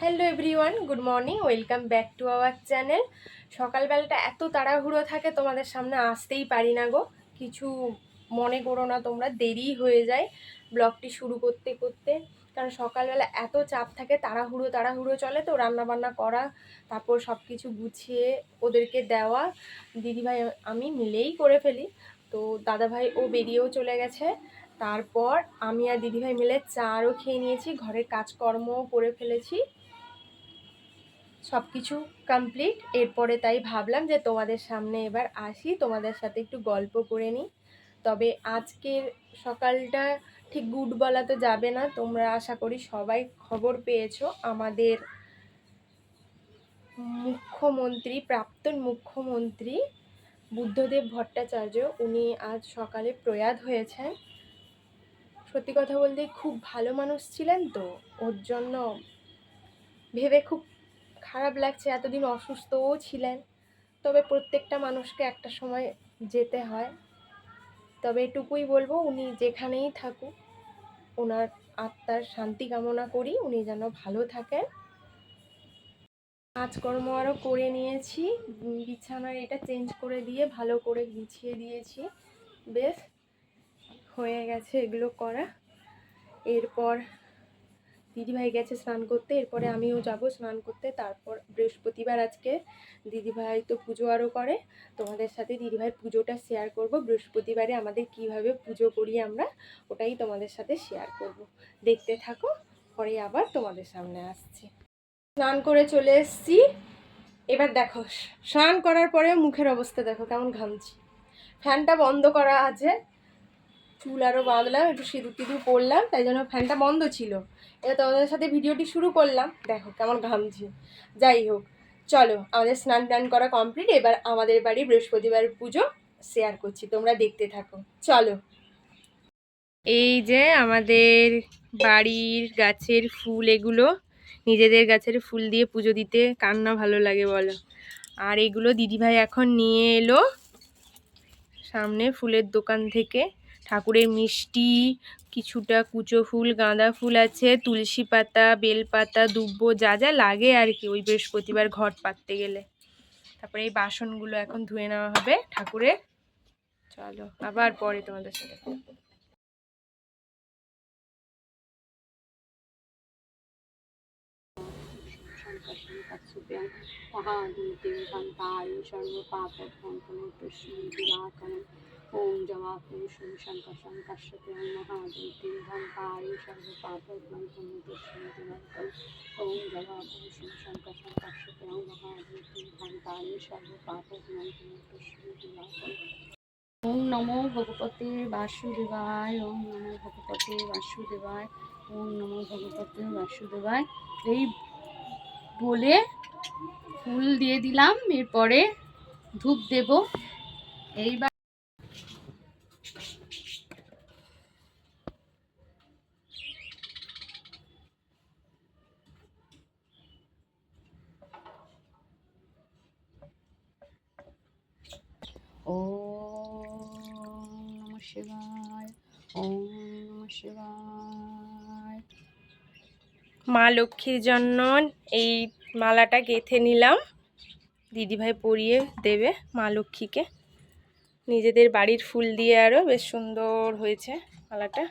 Hello everyone, good morning, welcome back to our channel. সকালবেলাটা এত তাড়াহুড়ো থাকে, তোমাদের সামনে আসতেই পারি না গো। কিছু মনে করো না তোমরা, দেরি হয়ে যায় ব্লগটি শুরু করতে করতে। কারণ সকালবেলা এত চাপ থাকে, তাড়াহুড়ো চলে, তো রান্নাবান্না করা, তারপর সব কিছু গুছিয়ে ওদেরকে দেওয়া, দিদিভাই আমি মিলেই করে ফেলি। তো দাদাভাই ও বেরিয়েও চলে গেছে। তারপর আমি আর দিদিভাই মিলে চাও খেয়ে নিয়েছি, ঘরের কাজকর্মও করে ফেলেছি, সব কিছু কমপ্লিট। এরপরে তাই ভাবলাম যে তোমাদের সামনে এবার আসি, তোমাদের সাথে একটু গল্প করে নিই। তবে আজকের সকালটা ঠিক গুড বলা তো যাবে না, তোমরা আশা করি সবাই খবর পেয়েছো। আমাদের মুখ্যমন্ত্রী, প্রাক্তন মুখ্যমন্ত্রী বুদ্ধদেব ভট্টাচার্য, উনি আজ সকালে প্রয়াত হয়েছেন। সত্যি কথা বলতে খুব ভালো মানুষ ছিলেন, তো ওর জন্য ভেবে খুব খারাপ লাগছে। এতদিন অসুস্থও ছিলেন, তবে প্রত্যেকটা মানুষকে একটা সময় যেতে হয়। তবে এটুকুই বলবো, উনি যেখানেই থাকুক ওনার আত্মার শান্তি কামনা করি, উনি যেন ভালো থাকেন। কাজকর্ম আরও করে নিয়েছি, বিছানার এটা চেঞ্জ করে দিয়ে ভালো করে গুছিয়ে দিয়েছি, বেশ হয়ে গেছে এগুলো করা। এরপর দিদিভাই গেছে স্নান করতে, এরপরে আমিও যাব স্নান করতে। তারপর বৃহস্পতিবার আজকে, দিদিভাই তো পুজো আরও করে, তোমাদের সাথে দিদিভাইয়ের পুজোটা শেয়ার করব। বৃহস্পতিবারে আমাদের কিভাবে পুজো করি আমরা, ওটাই তোমাদের সাথে শেয়ার করব। দেখতে থাকো, পরে আবার তোমাদের সামনে আসছি। স্নান করে চলে এসেছি। এবার দেখো, স্নান করার পরে মুখের অবস্থা দেখো কেমন ঘামছি। ফ্যানটা বন্ধ করা আছে, চুল আরও বাঁধলাম, একটু সিঁদুর টিঁদুর পরলাম, তাই জন্য ফ্যানটা বন্ধ ছিল। এবার তোমাদের সাথে ভিডিওটি শুরু করলাম, দেখো কেমন ঘামছি। যাই হোক, চলো আমাদের স্নান টান করা কমপ্লিট। এবার আমাদের বাড়ি বৃহস্পতিবার পুজো শেয়ার করছি, তোমরা দেখতে থাকো, চলো। এই যে আমাদের বাড়ির গাছের ফুল, এগুলো নিজেদের গাছের ফুল দিয়ে পুজো দিতে কার না ভালো লাগে বলো। আর এগুলো দিদিভাই এখন নিয়ে এলো সামনে ফুলের দোকান থেকে। ঠাকুরের মিষ্টি, কিছুটা কুচো ফুল, গাঁদা ফুল আছে, তুলসী পাতা, বেলপাতা, দুব্ব, যা যা লাগে আর কি ওই বৃহস্পতিবার ঘট পাততে গেলে। তারপরে এই বাসনগুলো এখন ধুয়ে নেওয়া হবে ঠাকুরের। চলো আবার পরে তোমাদের সাথে। ওম জবাপুরুষম শঙ্করং কাশ্যপেয়ং মহাদূতিং ধম্পায়ু সর্বপাপগ্নন্থং দুষ্মৃতিবর্তং। ওম জবাপুরুষম শঙ্করং কাশ্যপেয়ং মহাদূতিং ধম্পায়ু সর্বপাপগ্নন্থং দুষ্মৃতিবর্তং। ওম নমো ভগবতে বাসুদেবায়, ওম নমো ভগবতে বাসুদেবায়, ওম নমো ভগবতে বাসুদেবায়। এই বলে ফুল দিয়ে দিলাম, এরপরে ধূপ দেব। এইবার ওম নমঃ শিবায়, ওম নমঃ শিবায়। মা লক্ষ্মীর জন্য এই মালাটা গেঁথে নিলাম, দিদিভাই পরিয়ে দেবে মা লক্ষ্মীকে। নিজেদের বাড়ির ফুল দিয়ে আরও বেশ সুন্দর হয়েছে মালাটা।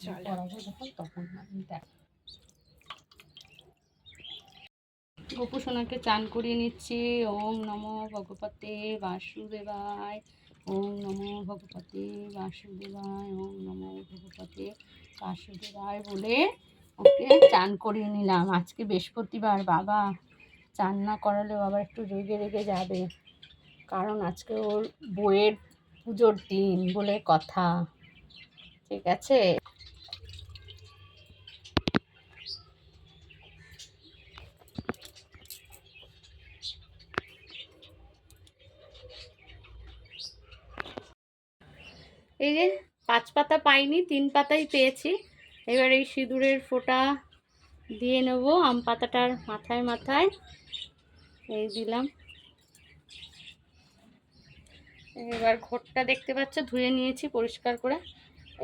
চলো গোপু সোনাকে চান করিয়ে নিচ্ছি। ওম নমো ভগবতে বাসুদেবায়, ওম নমো ভগবতে বাসুদেবায়, ওম নমো ভগবতে বাসুদেবায় বলে ওকে চান করিয়ে নিলাম। আজকে বৃহস্পতিবার, বাবা চান না করালেও আবার একটু রেগে রেগে যাবে, কারণ আজকে ওর বইয়ের পুজোর দিন বলে কথা। ঠিক আছে, এই যে 5 পাতা পাইনি, 3 পাতাই পেয়েছি। এবার এই সিঁদুরের ফোঁটা দিয়ে নেব আম পাতাটার মাথায় মাথায়। এই দিলাম। এবার ঘটটা দেখতে পাচ্ছ ধুয়ে নিয়েছি পরিষ্কার করে।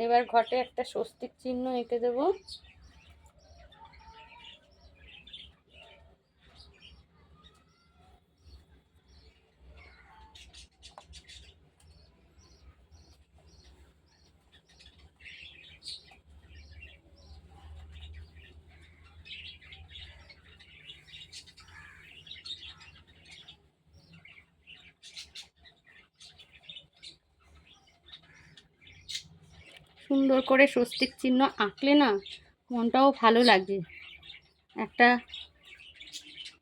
এবার ঘটে একটা স্বস্তিক চিহ্ন এঁকে দেব। সুন্দর করে স্বস্তিক চিহ্ন আঁকলে না মনটাও ভালো লাগে, একটা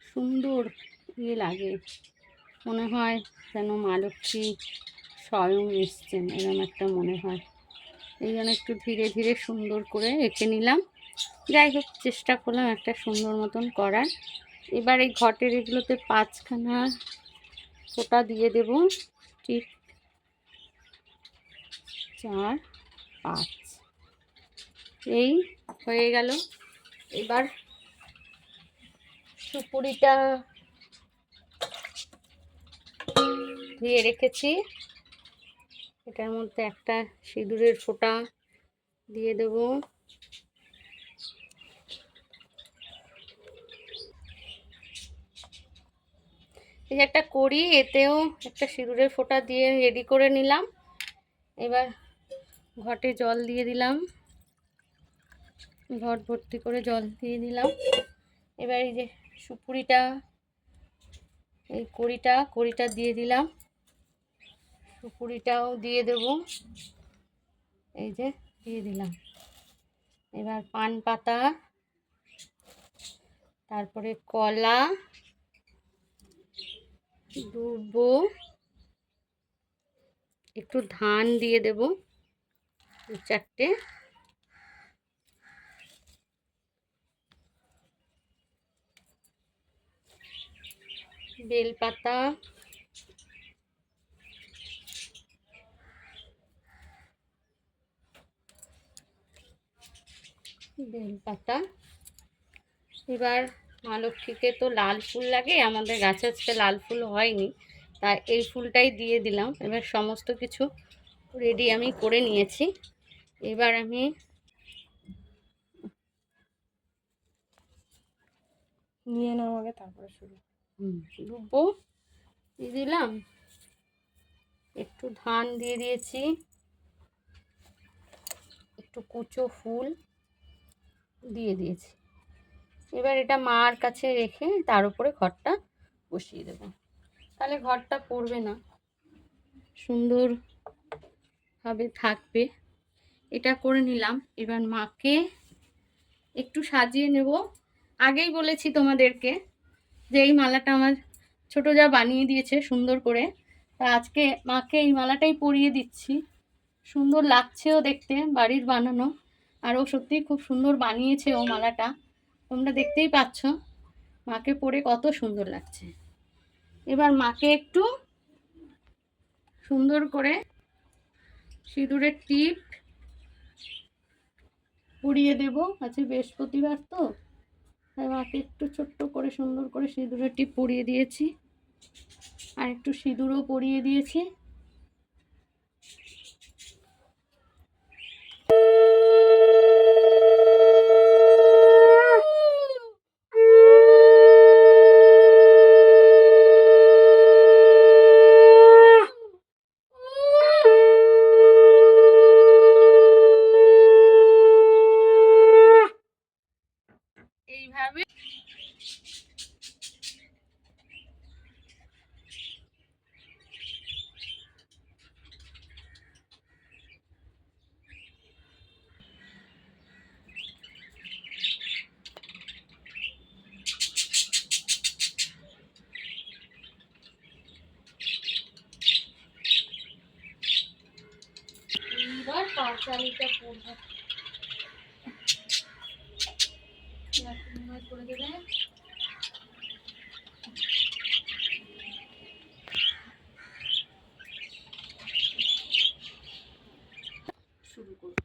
সুন্দর লাগে, মনে হয় যেন মা লক্ষ্মী স্বয়ং এসছেন, এরকম একটা মনে হয়। এই জন্য একটু ধীরে ধীরে সুন্দর করে এঁকে নিলাম। যাই হোক, চেষ্টা করলাম একটা সুন্দর মতন করার। এবার এই ঘটের এগুলোতে 5খানা ফোঁটা দিয়ে দেব, ঠিক 4, 5, এই হয়ে গেল। এবার সুপুরিটা ধুয়ে রেখেছি, এটার মধ্যে একটা সিঁদুরের ফোঁটা দিয়ে দেব। এই যে একটা কড়ি, এতেও একটা সিঁদুরের ফোঁটা দিয়ে রেডি করে নিলাম। এবার ঘটে জল দিয়ে দিলাম, ঘট ভর্তি করে জল দিয়ে দিলাম। এবার এই যে সুপুরিটা, এই কড়িটা দিয়ে দিলাম, সুপুরিটাও দিয়ে দেব, এই যে দিয়ে দিলাম। এবার পান পাতা, তারপরে কলা, দুব্বো, একটু ধান দিয়ে দেব 2-4টে, বেলপাতা, এবার মা লক্ষ্মীকে তো লাল ফুল লাগে, আমাদের গাছে আজকে লাল ফুল হয়নি, তাই এই ফুলটাই দিয়ে দিলাম। এবার সমস্ত কিছু রেডি আমি করে নিয়েছি। এবার আমি নিয়ে নাও আগে, তারপরে শুরু। দুব্বো দিয়ে দিলাম, একটু ধান দিয়ে দিয়েছি, একটু কুচো ফুল দিয়ে দিয়েছি। এবার এটা মার কাছে রেখে তার উপরে ঘরটা বসিয়ে দেব, তাহলে ঘরটা পড়বে না, সুন্দরভাবে থাকবে। এটা করে নিলাম। এবার মাকে একটু সাজিয়ে নেব। আগেই বলেছি তোমাদেরকে যে এই মালাটা আমার ছোটো যা বানিয়ে দিয়েছে সুন্দর করে, তা আজকে মাকে এই মালাটাই পরিয়ে দিচ্ছি। সুন্দর লাগছেও দেখতে, বাড়ির বানানো, আর ও সত্যিই খুব সুন্দর বানিয়েছে ও মালাটা, তোমরা দেখতেই পাচ্ছ মাকে পরে কত সুন্দর লাগছে। এবার মাকে একটু সুন্দর করে সিঁদুরের টিপ পরিয়ে দেব, আজকে বৃহস্পতিবার তো, তাই মাকে একটু ছোট্ট করে সুন্দর করে সিঁদুরের টিপ পরিয়ে দিয়েছি, আর একটু সিঁদুরও পরিয়ে দিয়েছি। এইভাবে এবার পাঁচালিটা পড়বো, করে দেবে। শুরু করবো।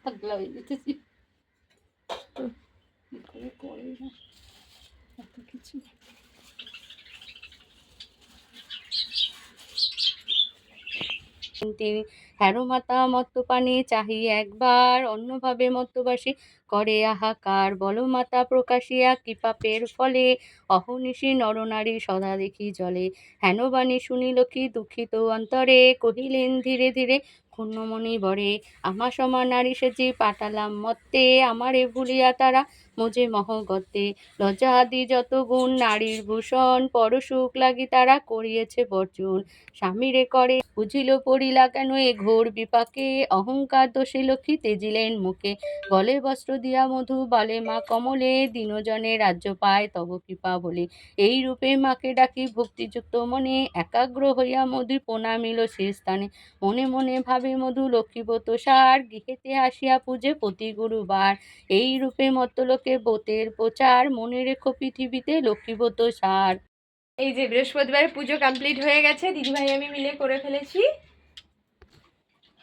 পাগলা হয়ে যেতেছি, কি করে করে না এত কিছু। তিনি হ্যারো মাতা মত্তপানে চাহি একবার, অন্যভাবে মত্তবাসী করে হাহাকার, বলো মাতা প্রকাশিয়া কি পাপের ফলে, অহর্নিশি নরনারী সদা দেখি জলে, হেন বাণী শুনিল কি দুঃখিত অন্তরে, কহিলেন ধীরে ধীরে ক্ষুণ্ণ মনি বরে, আমার সমান নারী সেজে পাঠালাম মত্তে, আমারে ভুলিয়া তারা মোজে মহগতে, লজ্জা আদি যত গুণ নারীর ভূষণ, পরসুখ লাগি তারা করিয়েছে বর্জন, স্বামীরে করে বুঝিল পড়িলা কেন এ ঘোর বিপাকে, অহংকার দোষে লক্ষ্মী তেজিলেন মুখে, গলে বস্ত্র দিয়া মধু বলে মা কমলে, দীনজনে রাজ্য পায় তব কৃপা বলে, এই রূপে মাকে ডাকি ভক্তিযুক্ত মনে, একাগ্র হইয়া মধু প্রণামিল সে স্থানে, মনে মনে ভাবে মধু লক্ষ্মীব্রত সার, গৃহেতে আসিয়া পূজে প্রতি গুরুবার, এই রূপে মত্তলোকে ব্রতের প্রচার, মনে রেখো পৃথিবীতে লক্ষ্মীব্রত সার। এই যে বৃহস্পতিবার পুজো কমপ্লিট হয়ে গেছে, দিদিভাই আমি মিলে করে ফেলেছি,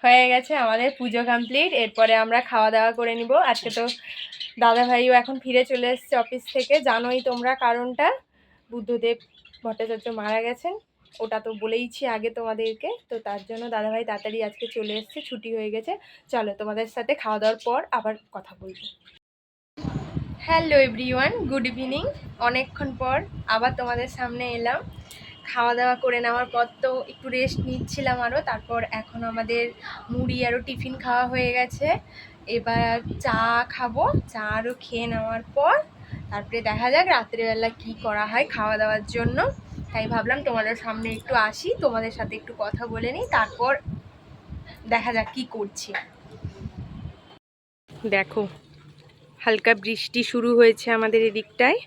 হয়ে গেছে আমাদের পুজো কমপ্লিট। এরপরে আমরা খাওয়া দাওয়া করে নিব। আজকে তো দাদাভাইও এখন ফিরে চলে এসছে অফিস থেকে, জানোই তোমরা কারণটা, বুদ্ধদেব ভট্টাচার্য মারা গেছেন, ওটা তো বলেইছি আগে তোমাদেরকে, তো তার জন্য দাদাভাই তাড়াতাড়ি আজকে চলে এসছে, ছুটি হয়ে গেছে। চলো তোমাদের সাথে খাওয়া দাওয়ার পর আবার কথা বলবো। Hello everyone, good evening. অনেকক্ষণ পর আবার তোমাদের সামনে এলাম। খাওয়া দাওয়া করে নেওয়ার পর তো একটু রেস্ট নিচ্ছিলাম আরও, তারপর এখন আমাদের মুড়ি আরও টিফিন খাওয়া হয়ে গেছে। এবার চা খাবো, চা আরও খেয়ে নেওয়ার পর তারপরে দেখা যাক রাত্রেবেলা কি করা হয় খাওয়া দাওয়ার জন্য। তাই ভাবলাম তোমাদের সামনে একটু আসি, তোমাদের সাথে একটু কথা বলে নিই, তারপর দেখা যাক কি করছি। দেখো হালকা বৃষ্টি শুরু হয়েছে আমাদের এদিকটায়,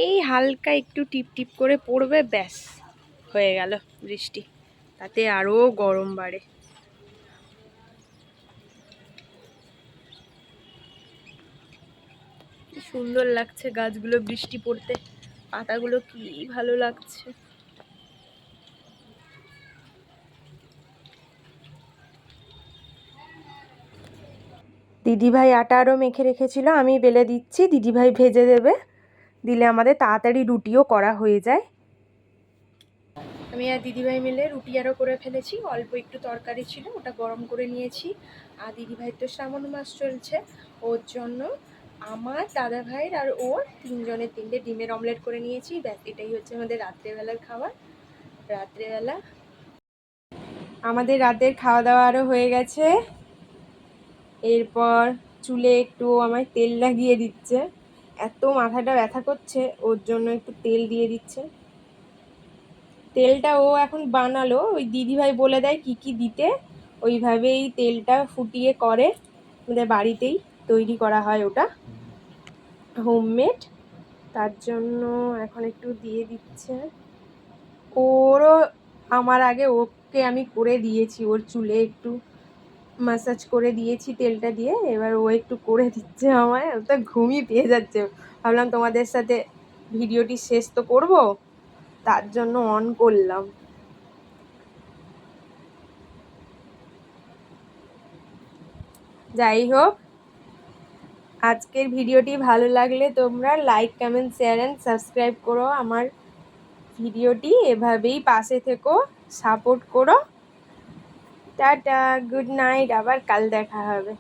এই হালকা একটু টিপ টিপ করে পড়বে, ব্যাস হয়ে গেল বৃষ্টি, তাতে আরো গরম বাড়ে। কি সুন্দর লাগছে গাছগুলো বৃষ্টি পড়তে, পাতাগুলো কি ভালো লাগছে। দিদিভাই আটা আরও মেখে রেখেছিল, আমি বেলে দিচ্ছি, দিদিভাই ভেজে দেবে, দিলে আমাদের তাড়াতাড়ি রুটিও করা হয়ে যায়। আমি আর দিদিভাই মিলে রুটি আরও করে ফেলেছি, অল্প একটু তরকারি ছিল ওটা গরম করে নিয়েছি। আর দিদিভাই তো শ্রাবণ মাস চলছে, ওর জন্য আমার দাদাভাইয়ের আর ওর তিনজনের তিনটে ডিমের অমলেট করে নিয়েছি, ব্যাস এটাই হচ্ছে আমাদের রাত্রেবেলার খাবার। রাত্রেবেলা আমাদের রাতের খাওয়া দাওয়া আরও হয়ে গেছে। এরপর চুলে একটু আমায় তেল লাগিয়ে দিচ্ছে, এত মাথাটা ব্যথা করছে ওর জন্য একটু তেল দিয়ে দিচ্ছে। তেলটা ও এখন বানালো, ওই দিদিভাই বলে দেয় কি কি দিতে, ওইভাবেই তেলটা ফুটিয়ে করে, আমাদের বাড়িতেই তৈরি করা হয় ওটা, হোমমেড। তার জন্য এখন একটু দিয়ে দিচ্ছে। ওরও আমার আগে ওকে আমি করে দিয়েছি, ওর চুলে একটু ম্যাসাজ করে দিয়েছি তেলটা দিয়ে, এবার ও একটু করে দিচ্ছে আমায়, তো ঘুমিয়ে পেয়ে যাচ্ছে। ভাবলাম তোমাদের সাথে ভিডিওটি শেষ তো করব, তার জন্য অন করলাম। যাই হোক, আজকের ভিডিওটি ভালো লাগলে তোমরা like comment share and subscribe করো আমার ভিডিওটি, এভাবেই পাশে থেকো, সাপোর্ট করো। টাটা, গুড নাইট, আবার কাল দেখা হবে।